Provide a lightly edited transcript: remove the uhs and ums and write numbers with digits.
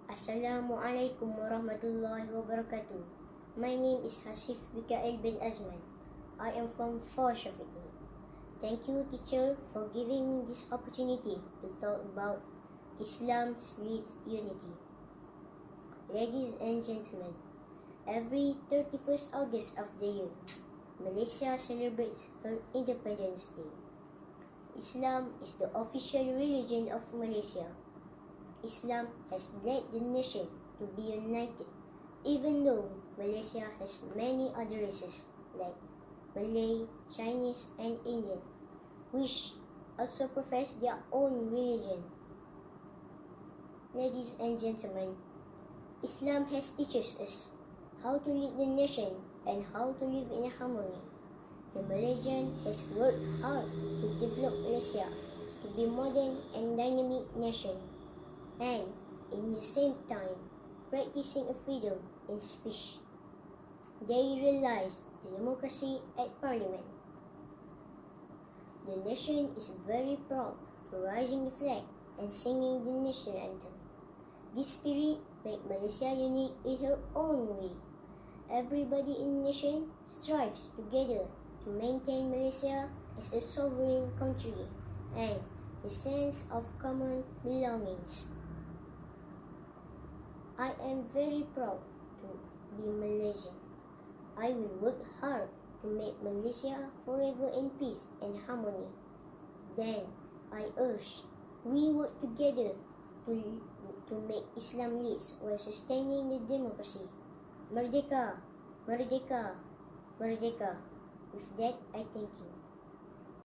Assalamualaikum warahmatullahi wabarakatuh. My name is Hasif Mikhail bin Azman. I am from V04 Hasif. Thank you, teacher, for giving me this opportunity to talk about Islam's leads unity. Ladies and gentlemen, every 31st August of the year, Malaysia celebrates her Independence Day. Islam is the official religion of Malaysia. Islam has led the nation to be united, even though Malaysia has many other races like Malay, Chinese, and Indian, which also profess their own religion. Ladies and gentlemen, Islam has teaches us how to lead the nation and how to live in harmony. The Malaysian has worked hard to develop Malaysia to be modern and dynamic nation, and in the same time practicing a freedom in speech. They realized the democracy at Parliament. The nation is very proud for raising the flag and singing the national anthem. This spirit makes Malaysia unique in her own way. Everybody in the nation strives together to maintain Malaysia as a sovereign country and the sense of common belongings. I am very proud to be Malaysian. I will work hard to make Malaysia forever in peace and harmony. Then, I urge we work together to make Islam leads while sustaining the democracy. Merdeka! Merdeka! Merdeka! With that, I thank you.